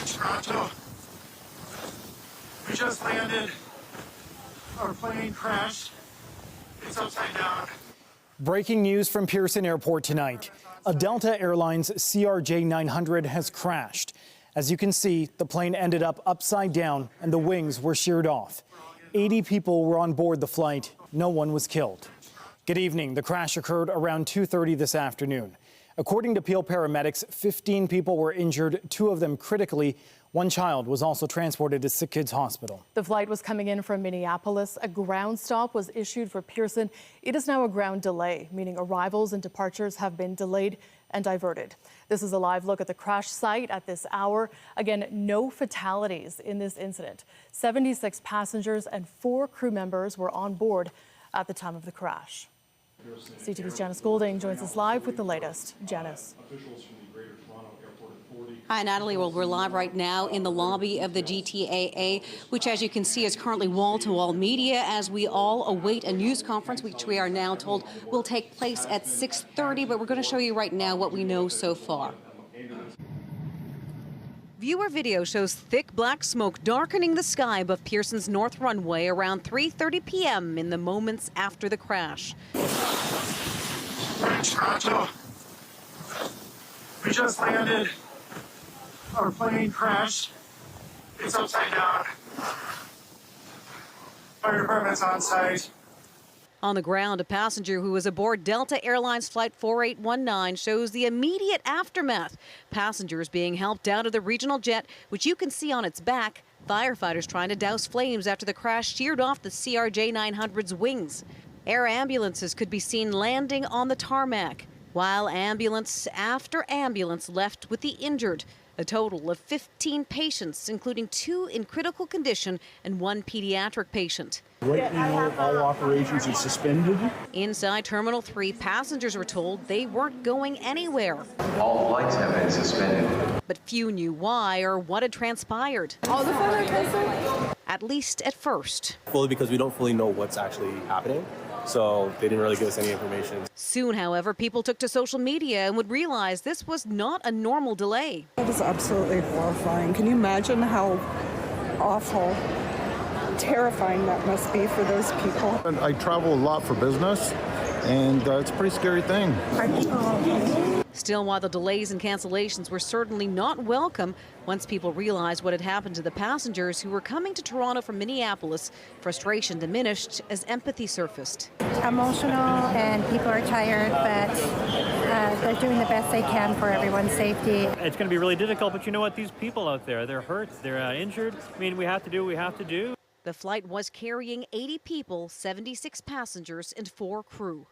Toronto. We just landed. Our plane crashed. It's upside down. Breaking news from Pearson Airport tonight. A Delta Airlines CRJ 900 has crashed. As you can see, the plane ended up upside down and the wings were sheared off. 80 people were on board the flight. No one was killed. Good evening. The crash occurred around 2:30 this afternoon. According to Peel paramedics, 15 people were injured, 2 of them critically. One child was also transported to Sick Kids Hospital. The flight was coming in from Minneapolis. A ground stop was issued for Pearson. It is now a ground delay, meaning arrivals and departures have been delayed and diverted. This is a live look at the crash site at this hour. Again, no fatalities in this incident. 76 passengers and 4 crew members were on board at the time of the crash. CTV's Janice Golding joins us live with the latest. Janice. Hi, Natalie. Well, we're live right now in the lobby of the GTAA, which, as you can see, is currently wall-to-wall media as we all await a news conference, which we are now told will take place at 6:30. But we're going to show you right now what we know so far. Viewer video shows thick black smoke darkening the sky above Pearson's north runway around 3:30 p.m. in the moments after the crash. We're in Toronto. We just landed. Our plane crashed. It's upside down. Fire department's on site. On the ground, a passenger who was aboard Delta Airlines Flight 4819 shows the immediate aftermath. Passengers being helped out of the regional jet, which you can see on its back. Firefighters trying to douse flames after the crash sheared off the CRJ 900's wings. Air ambulances could be seen landing on the tarmac, while ambulance after ambulance left with the injured. A total of 15 patients, including 2 in critical condition and 1 pediatric patient. Right now, all operations are suspended. Inside Terminal 3, passengers were told they weren't going anywhere. All flights have been suspended. But few knew why or what had transpired. All the flights are canceled? At least at first. Fully because we don't fully know what's actually happening. So they didn't really give us any information. Soon, however, people took to social media and would realize this was not a normal delay. That is absolutely horrifying. Can you imagine how awful, terrifying that must be for those people? I travel a lot for business, and it's a pretty scary thing. Still, while the delays and cancellations were certainly not welcome, once people realized what had happened to the passengers who were coming to Toronto from Minneapolis, frustration diminished as empathy surfaced. Emotional, and people are tired, but they're doing the best they can for everyone's safety. It's going to be really difficult, but you know what? These people out there, they're hurt, they're injured. I mean, we have to do what we have to do. The flight was carrying 80 people, 76 passengers, and 4 crew.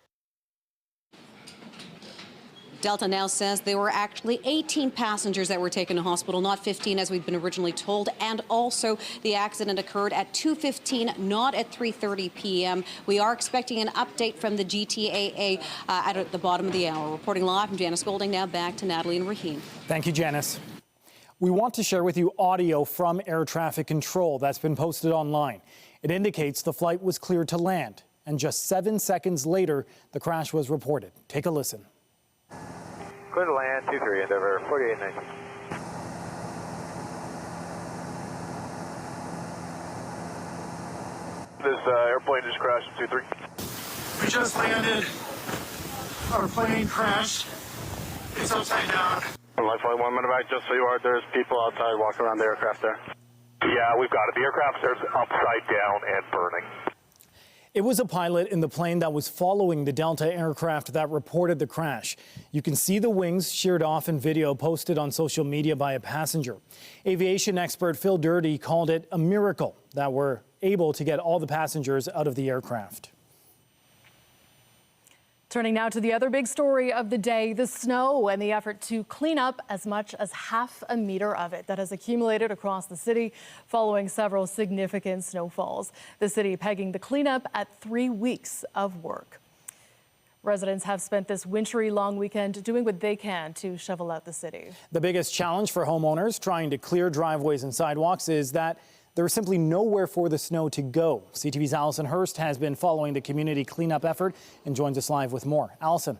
Delta now says there were actually 18 passengers that were taken to hospital, not 15 as we'd been originally told. And also the accident occurred at 2:15, not at 3:30 p.m. We are expecting an update from the GTAA at the bottom of the hour. Reporting live from Janice Golding, now back to Natalie and Raheen. Thank you, Janice. We want to share with you audio from air traffic control that's been posted online. It indicates the flight was cleared to land, and just 7 seconds later, the crash was reported. Take a listen. Clear to land, 23, Endeavour, 4890. This airplane just crashed at 23. We just landed. Our plane crashed. It's upside down. Life flight 1 minute back, just so you are, there's people outside walking around the aircraft there. Yeah, we've got it. The aircraft is upside down and burning. It was a pilot in the plane that was following the Delta aircraft that reported the crash. You can see the wings sheared off in video posted on social media by a passenger. Aviation expert Phil Dirty called it a miracle that we're able to get all the passengers out of the aircraft. Turning now to the other big story of the day, the snow and the effort to clean up as much as half a meter of it that has accumulated across the city following several significant snowfalls. The city pegging the cleanup at 3 weeks of work. Residents have spent this wintry long weekend doing what they can to shovel out the city. The biggest challenge for homeowners trying to clear driveways and sidewalks is that there is simply nowhere for the snow to go. CTV's Allison Hurst has been following the community cleanup effort and joins us live with more. Allison.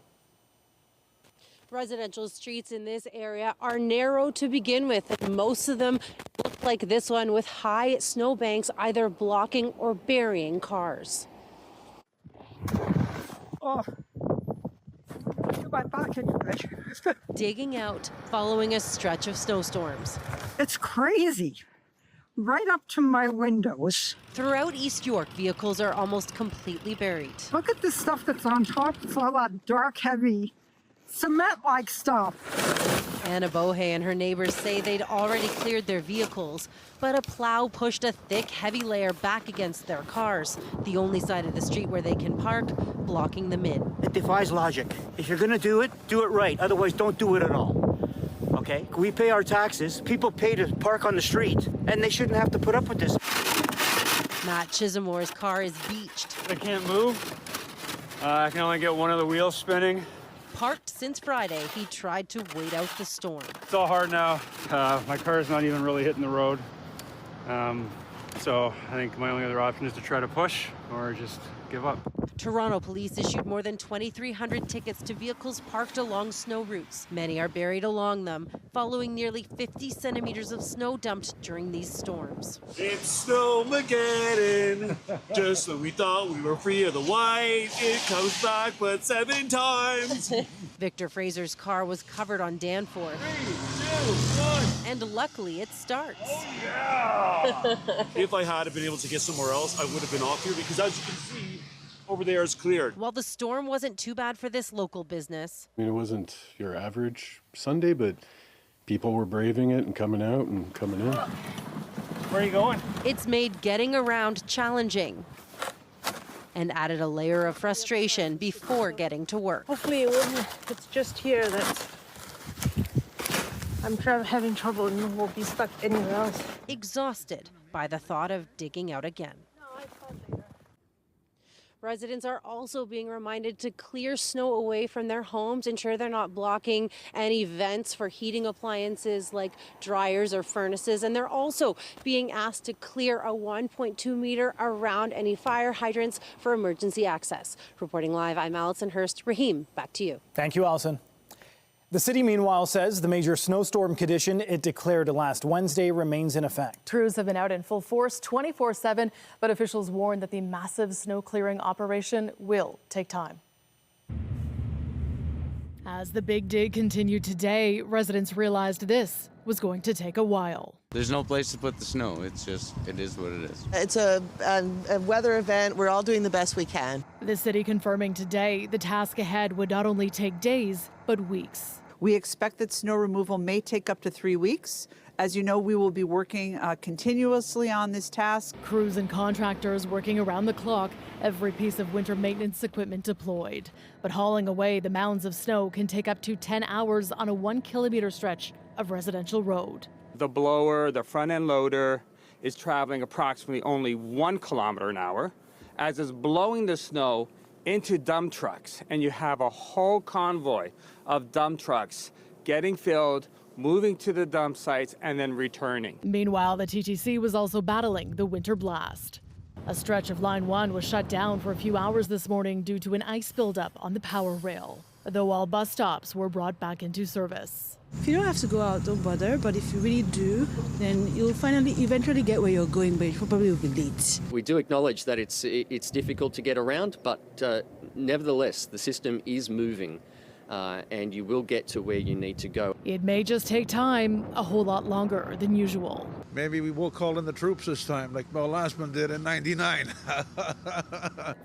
Residential streets in this area are narrow to begin with, and most of them look like this one with high snowbanks either blocking or burying cars. Oh, my pocket. Digging out following a stretch of snowstorms. It's crazy. Right up to my windows. Throughout East York, vehicles are almost completely buried. Look at the stuff that's on top. It's all that dark, heavy, cement-like stuff. Anna Bohe and her neighbors say they'd already cleared their vehicles, but a plow pushed a thick, heavy layer back against their cars, the only side of the street where they can park, blocking them in. It defies logic. If you're going to do it right. Otherwise, don't do it at all. Okay? We pay our taxes. People pay to park on the street, and they shouldn't have to put up with this. Matt Chisamore's car is beached. I can't move. I can only get one of the wheels spinning. Parked since Friday, he tried to wait out the storm. It's all hard now. My car is not even really hitting the road. So I think my only other option is to try to push or just give up. Toronto police issued more than 2,300 tickets to vehicles parked along snow routes. Many are buried along them, following nearly 50 centimeters of snow dumped during these storms. It's Snowmageddon. Just when we thought we were free of the white, it comes back but 7 times. Victor Fraser's car was covered on Danforth. 3, 2, 1. And luckily it starts. Oh, yeah! If I had been able to get somewhere else, I would have been off here because, as you can see, over there is cleared. While the storm wasn't too bad for this local business. I mean, it wasn't your average Sunday, but people were braving it and coming out and coming in. Where are you going? It's made getting around challenging and added a layer of frustration before getting to work. Hopefully it's just here that I'm having trouble and won't be stuck anywhere else. Exhausted by the thought of digging out again. Residents are also being reminded to clear snow away from their homes, ensure they're not blocking any vents for heating appliances like dryers or furnaces. And they're also being asked to clear a 1.2 meter around any fire hydrants for emergency access. Reporting live, I'm Allison Hurst. Raheem, back to you. Thank you, Allison. The city, meanwhile, says the major snowstorm condition it declared last Wednesday remains in effect. Crews have been out in full force 24/7, but officials warn that the massive snow clearing operation will take time. As the big dig continued today, residents realized this was going to take a while. There's no place to put the snow. It is what it is. It's a weather event. We're all doing the best we can. The city confirming today the task ahead would not only take days, but weeks. We expect that snow removal may take up to 3 weeks. As you know, we will be working continuously on this task. Crews and contractors working around the clock, every piece of winter maintenance equipment deployed. But hauling away the mounds of snow can take up to 10 hours on a 1 kilometer stretch of residential road. The blower, the front end loader, is traveling approximately only 1 kilometer an hour, as it's blowing the snow into dump trucks, and you have a whole convoy of dump trucks getting filled, moving to the dump sites, and then returning. Meanwhile, the TTC was also battling the winter blast. A stretch of Line 1 was shut down for a few hours this morning due to an ice buildup on the power rail, though all bus stops were brought back into service. If you don't have to go out, don't bother, but if you really do, then you'll eventually get where you're going, but it probably will be late. We do acknowledge that it's difficult to get around, but nevertheless, the system is moving. And you will get to where you need to go. It may just take time, a whole lot longer than usual. Maybe we will call in the troops this time, like Mel Lastman did in '99.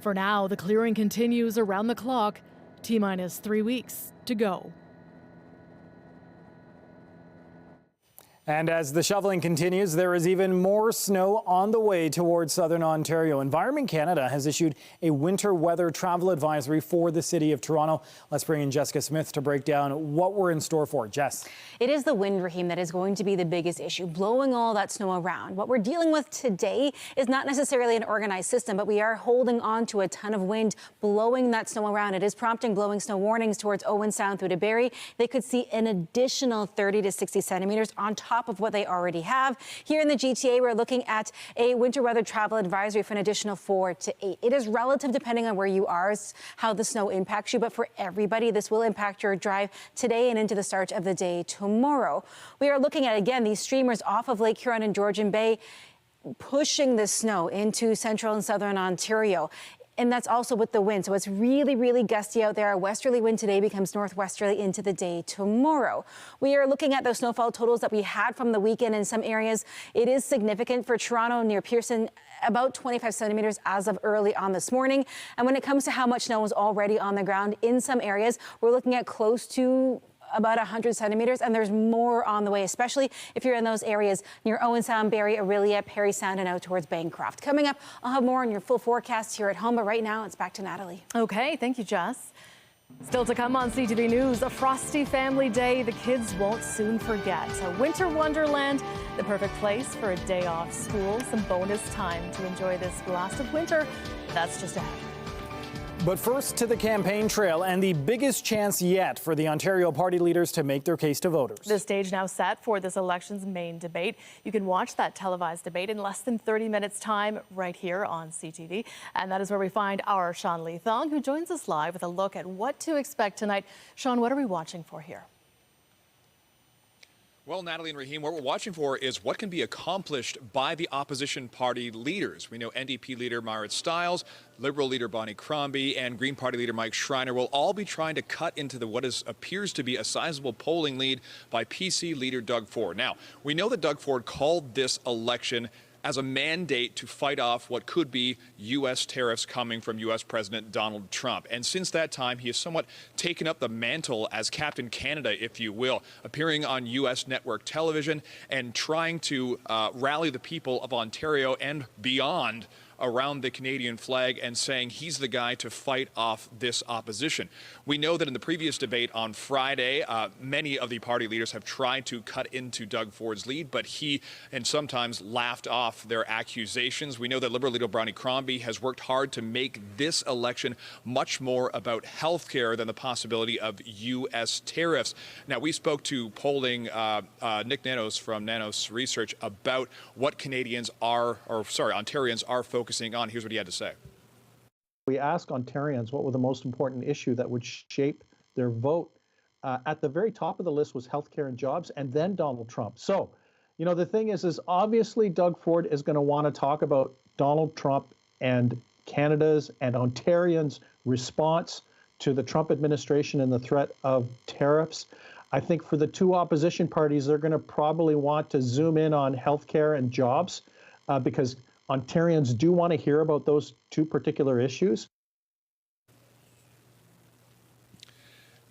For now, the clearing continues around the clock. T-minus 3 weeks to go. And as the shoveling continues, there is even more snow on the way towards southern Ontario. Environment Canada has issued a winter weather travel advisory for the city of Toronto. Let's bring in Jessica Smith to break down what we're in store for. Jess. It is the wind, Raheem, that is going to be the biggest issue, blowing all that snow around. What we're dealing with today is not necessarily an organized system, but we are holding on to a ton of wind blowing that snow around. It is prompting blowing snow warnings towards Owen Sound through to Barrie. They could see an additional 30 to 60 centimeters on top top of what they already have. Here in the GTA, we're looking at a winter weather travel advisory for an additional 4 to 8. It is relative depending on where you are, how the snow impacts you, but for everybody, this will impact your drive today and into the start of the day tomorrow. We are looking at, again, these streamers off of Lake Huron and Georgian Bay, pushing the snow into central and southern Ontario. And that's also with the wind. So it's really, really gusty out there. A westerly wind today becomes northwesterly into the day tomorrow. We are looking at those snowfall totals that we had from the weekend in some areas. It is significant for Toronto near Pearson, about 25 centimeters as of early on this morning. And when it comes to how much snow is already on the ground in some areas, we're looking at close to about 100 centimeters, and there's more on the way, especially if you're in those areas near Owen Sound, Barrie, Aurelia, Parry Sound, and out towards Bancroft. Coming up, I'll have more on your full forecast here at home, but right now it's back to Natalie. Okay, thank you, Jess. Still to come on CTV News, a frosty family day the kids won't soon forget. A winter wonderland, the perfect place for a day off school, some bonus time to enjoy this blast of winter. That's just ahead. But first to the campaign trail and the biggest chance yet for the Ontario party leaders to make their case to voters. The stage now set for this election's main debate. You can watch that televised debate in less than 30 minutes time right here on CTV. And that is where we find our Sean Lee Thong, who joins us live with a look at what to expect tonight. Sean, what are we watching for here? Well, Natalie and Raheem, what we're watching for is what can be accomplished by the opposition party leaders. We know NDP leader Marit Stiles, Liberal leader Bonnie Crombie, and Green Party leader Mike Schreiner will all be trying to cut into what appears to be a sizable polling lead by PC leader Doug Ford. Now, we know that Doug Ford called this election as a mandate to fight off what could be U.S. tariffs coming from U.S. President Donald Trump. And since that time, he has somewhat taken up the mantle as Captain Canada, if you will, appearing on U.S. network television and trying to rally the people of Ontario and beyond around the Canadian flag and saying he's the guy to fight off this opposition. We know that in the previous debate on Friday, many of the party leaders have tried to cut into Doug Ford's lead, but he and sometimes laughed off their accusations. We know that Liberal leader Bonnie Crombie has worked hard to make this election much more about health care than the possibility of U.S. tariffs. Now, we spoke to polling Nick Nanos from Nanos Research about what Ontarians are focusing on. Here's what he had to say. We asked Ontarians what were the most important issue that would shape their vote. At the very top of the list was healthcare and jobs, and then Donald Trump. So, you know, the thing is obviously Doug Ford is going to want to talk about Donald Trump and Canada's and Ontarians' response to the Trump administration and the threat of tariffs. I think for the two opposition parties, they're going to probably want to zoom in on healthcare and jobs because Ontarians do want to hear about those two particular issues.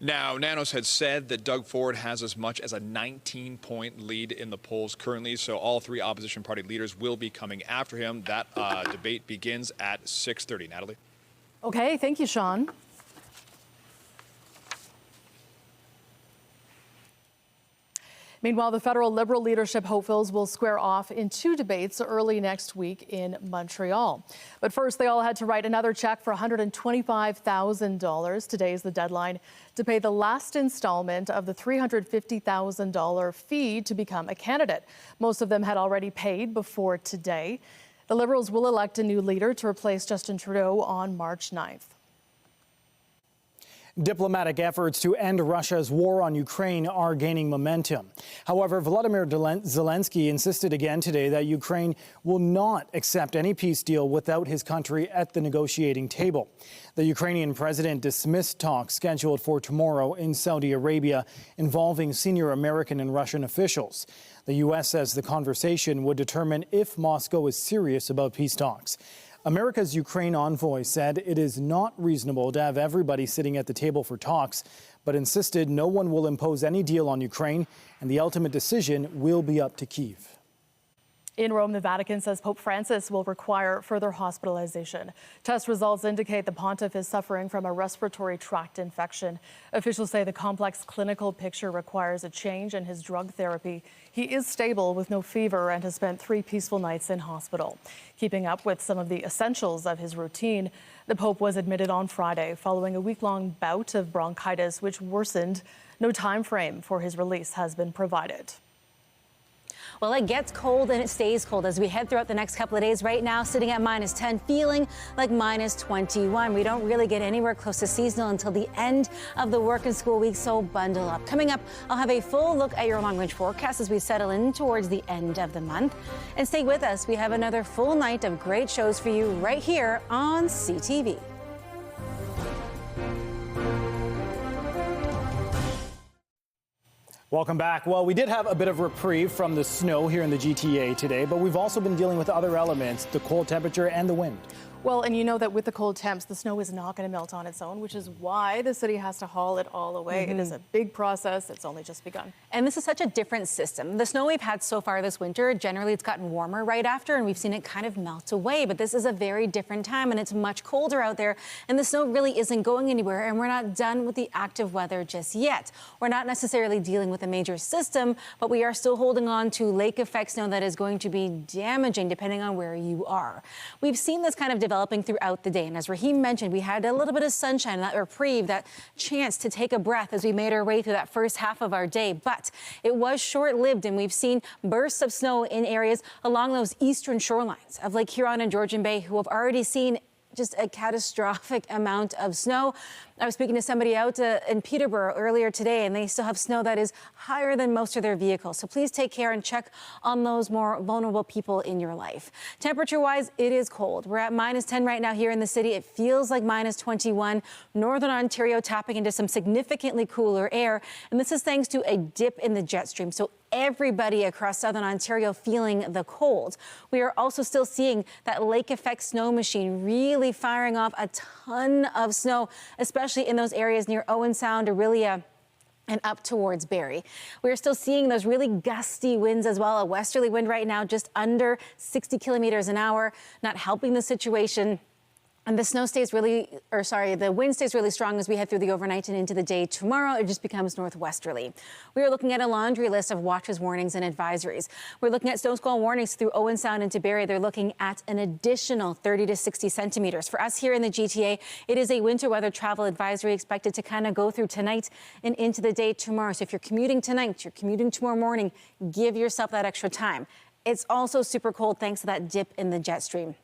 Now, Nanos had said that Doug Ford has as much as a 19-point lead in the polls currently, so all three opposition party leaders will be coming after him. That debate begins at 6:30. Natalie? Okay, thank you, Sean. Meanwhile, the federal Liberal leadership hopefuls will square off in two debates early next week in Montreal. But first, they all had to write another check for $125,000. Today is the deadline to pay the last installment of the $350,000 fee to become a candidate. Most of them had already paid before today. The Liberals will elect a new leader to replace Justin Trudeau on March 9th. Diplomatic efforts to end Russia's war on Ukraine are gaining momentum. However, Volodymyr Zelensky insisted again today that Ukraine will not accept any peace deal without his country at the negotiating table. The Ukrainian president dismissed talks scheduled for tomorrow in Saudi Arabia involving senior American and Russian officials. The U.S. says the conversation would determine if Moscow is serious about peace talks. America's Ukraine envoy said it is not reasonable to have everybody sitting at the table for talks, but insisted no one will impose any deal on Ukraine and the ultimate decision will be up to Kyiv. In Rome, the Vatican says Pope Francis will require further hospitalization. Test results indicate the pontiff is suffering from a respiratory tract infection. Officials say the complex clinical picture requires a change in his drug therapy. He is stable with no fever and has spent 3 peaceful nights in hospital. Keeping up with some of the essentials of his routine, the Pope was admitted on Friday following a week-long bout of bronchitis, which worsened. No time frame for his release has been provided. Well, it gets cold and it stays cold as we head throughout the next couple of days. Right now, sitting at -10, feeling like -21. We don't really get anywhere close to seasonal until the end of the work and school week, so bundle up. Coming up, I'll have a full look at your long-range forecast as we settle in towards the end of the month. And stay with us. We have another full night of great shows for you right here on CTV. Welcome back. Well, we did have a bit of reprieve from the snow here in the GTA today, but we've also been dealing with other elements, the cold temperature and the wind. Well, and you know that with the cold temps, the snow is not going to melt on its own, which is why the city has to haul it all away. It is a big process. It's only just begun. And this is such a different system. The snow we've had so far this winter, generally it's gotten warmer right after, and we've seen it kind of melt away. But this is a very different time, and it's much colder out there, and the snow really isn't going anywhere, and we're not done with the active weather just yet. We're not necessarily dealing with a major system, but we are still holding on to lake effect snow that is going to be damaging depending on where you are. We've seen this kind of developing throughout the day, and as Raheem mentioned, we had a little bit of sunshine, that reprieve, that chance to take a breath as we made our way through that first half of our day. But it was short-lived, and we've seen bursts of snow in areas along those eastern shorelines of Lake Huron and Georgian Bay who have already seen just a catastrophic amount of snow. I was speaking to somebody out in Peterborough earlier today, and they still have snow that is higher than most of their vehicles. So please take care and check on those more vulnerable people in your life. Temperature-wise, it is cold. We're at -10 right now here in the city. It feels like -21. Northern Ontario tapping into some significantly cooler air, and this is thanks to a dip in the jet stream. So everybody across southern Ontario feeling the cold. We are also still seeing that lake effect snow machine really firing off a ton of snow, especially in those areas near Owen Sound, Orillia, and up towards Barrie. We're still seeing those really gusty winds as well. A westerly wind right now just under 60 kilometers an hour, not helping the situation. And the wind stays really strong as we head through the overnight and into the day tomorrow. It just becomes northwesterly. We are looking at a laundry list of watches, warnings, and advisories. We're looking at snow squall warnings through Owen Sound into Barrie. They're looking at an additional 30 to 60 centimeters. For us here in the GTA, it is a winter weather travel advisory expected to kind of go through tonight and into the day tomorrow. So if you're commuting tonight, you're commuting tomorrow morning, give yourself that extra time. It's also super cold thanks to that dip in the jet stream.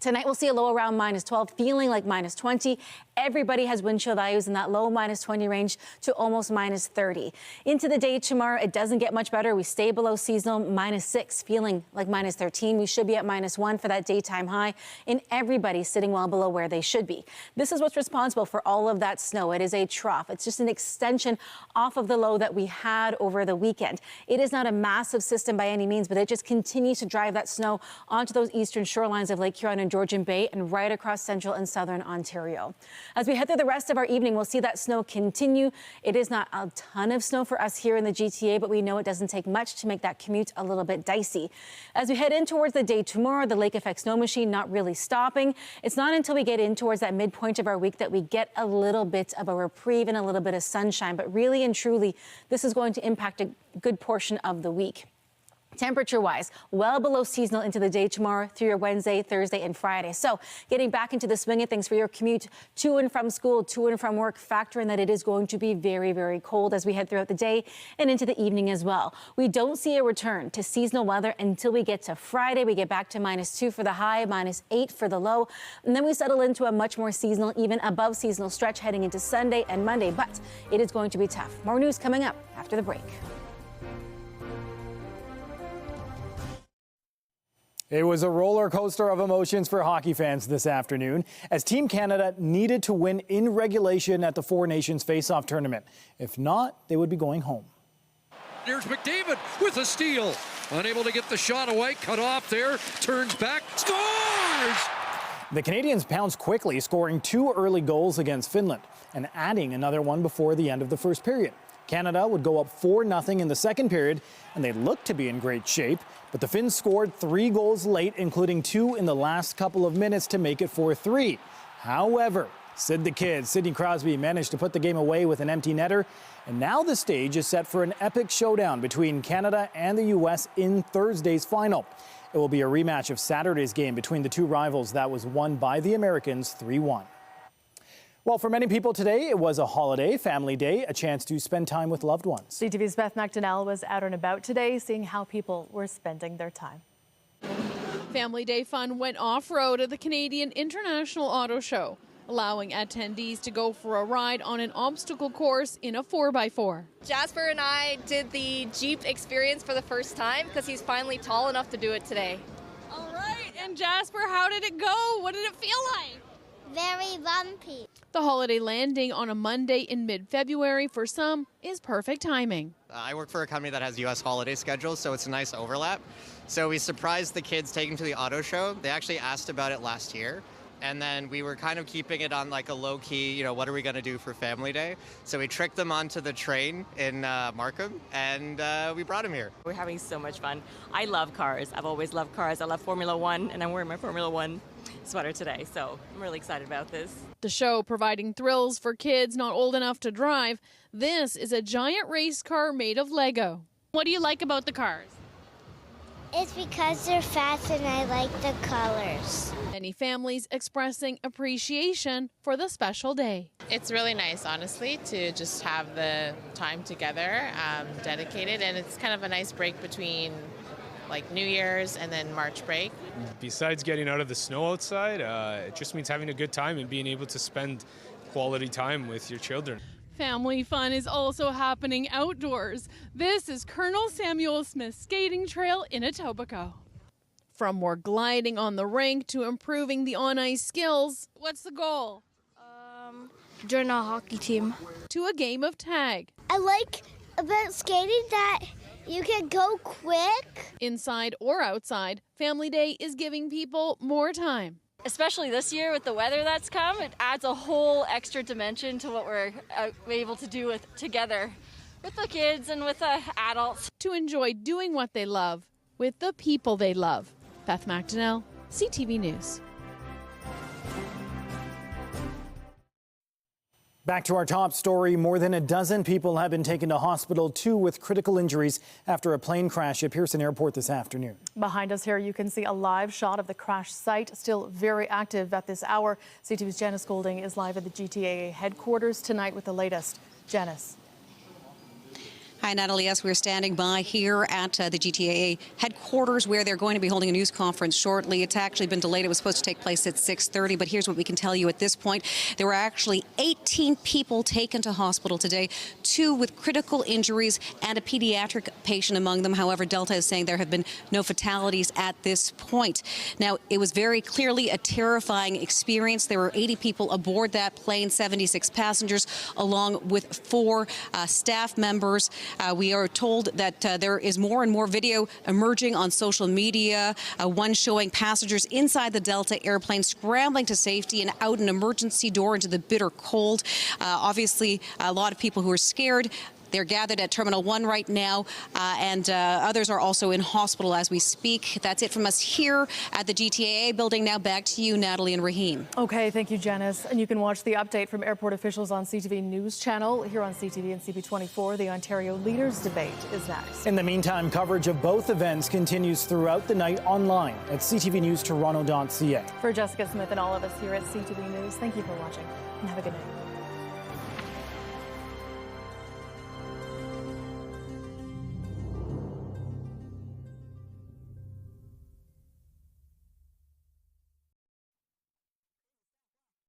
Tonight, we'll see a low around -12, feeling like -20. Everybody has wind chill values in that low -20 range to almost -30. Into the day tomorrow, it doesn't get much better. We stay below seasonal, -6, feeling like -13. We should be at -1 for that daytime high, and everybody sitting well below where they should be. This is what's responsible for all of that snow. It is a trough. It's just an extension off of the low that we had over the weekend. It is not a massive system by any means, but it just continues to drive that snow onto those eastern shorelines of Lake Huron and Georgian Bay and right across central and southern Ontario. As we head through the rest of our evening, we'll see that snow continue. It is not a ton of snow for us here in the GTA, but we know it doesn't take much to make that commute a little bit dicey. As we head in towards the day tomorrow, the lake effect snow machine not really stopping. It's not until we get in towards that midpoint of our week that we get a little bit of a reprieve and a little bit of sunshine. But really and truly, this is going to impact a good portion of the week. Temperature-wise, well below seasonal into the day tomorrow through your Wednesday, Thursday, and Friday. So getting back into the swing of things for your commute to and from school, to and from work, factor in that it is going to be very, very cold as we head throughout the day and into the evening as well. We don't see a return to seasonal weather until we get to Friday. We get back to -2 for the high, -8 for the low, and then we settle into a much more seasonal, even above seasonal stretch heading into Sunday and Monday. But it is going to be tough. More news coming up after the break. It was a roller coaster of emotions for hockey fans this afternoon as Team Canada needed to win in regulation at the Four Nations Face-Off tournament. If not, they would be going home. Here's McDavid with a steal. Unable to get the shot away, cut off there, turns back, scores! The Canadians pounced quickly, scoring 2 early goals against Finland and adding another one before the end of the first period. Canada would go up 4-0 in the second period, and they looked to be in great shape. But the Finns scored 3 goals late, including 2 in the last couple of minutes to make it 4-3. However, Sidney Crosby managed to put the game away with an empty netter. And now the stage is set for an epic showdown between Canada and the U.S. in Thursday's final. It will be a rematch of Saturday's game between the two rivals that was won by the Americans 3-1. Well, for many people today, it was a holiday, family day, a chance to spend time with loved ones. CTV's Beth McDonnell was out and about today, seeing how people were spending their time. Family Day fun went off-road at the Canadian International Auto Show, allowing attendees to go for a ride on an obstacle course in a 4x4. Jasper and I did the Jeep experience for the first time because he's finally tall enough to do it today. All right, and Jasper, how did it go? What did it feel like? Very bumpy. The holiday landing on a Monday in mid-February for some is perfect timing. I work for a company that has U.S. holiday schedules, so it's a nice overlap. So we surprised the kids taking to the auto show. They actually asked about it last year. And then we were kind of keeping it on like a low key, what are we going to do for Family Day? So we tricked them onto the train in Markham, and we brought them here. We're having so much fun. I love cars. I've always loved cars. I love Formula One, and I'm wearing my Formula One sweater today, so I'm really excited about this. The show providing thrills for kids not old enough to drive. This is a giant race car made of Lego. What do you like about the cars? It's because they're fast and I like the colors. Many families expressing appreciation for the special day. It's really nice, honestly, to just have the time together, dedicated, and it's kind of a nice break between like New Year's and then March break. Besides getting out of the snow outside, it just means having a good time and being able to spend quality time with your children. Family fun is also happening outdoors. This is Colonel Samuel Smith's skating trail in Etobicoke. From more gliding on the rink to improving the on-ice skills, what's the goal? Join a hockey team. To a game of tag. I like about skating that you can go quick. Inside or outside, Family Day is giving people more time. Especially this year with the weather that's come, it adds a whole extra dimension to what we're able to do together with the kids and with the adults. To enjoy doing what they love with the people they love. Beth McDonnell, CTV News. Back to our top story. More than a dozen people have been taken to hospital, 2 with critical injuries after a plane crash at Pearson Airport this afternoon. Behind us here, you can see a live shot of the crash site, still very active at this hour. CTV's Janice Golding is live at the GTAA headquarters tonight with the latest. Janice. Hi, Natalie. Yes, we're standing by here at the GTAA headquarters where they're going to be holding a news conference shortly. It's actually been delayed. It was supposed to take place at 6:30, but here's what we can tell you at this point. There were actually 18 people taken to hospital today, 2 with critical injuries and a pediatric patient among them. However, Delta is saying there have been no fatalities at this point. Now, it was very clearly a terrifying experience. There were 80 people aboard that plane, 76 passengers, along with 4 staff members. We are told that there is more and more video emerging on social media, one showing passengers inside the Delta airplane scrambling to safety and out an emergency door into the bitter cold. Obviously, a lot of people who are scared. They're gathered at Terminal 1 right now, and others are also in hospital as we speak. That's it from us here at the GTAA building. Now back to you, Natalie and Raheem. Okay, thank you, Janice. And you can watch the update from airport officials on CTV News Channel. Here on CTV and CP24, the Ontario Leaders Debate is next. In the meantime, coverage of both events continues throughout the night online at ctvnewstoronto.ca. For Jessica Smith and all of us here at CTV News, thank you for watching and have a good night.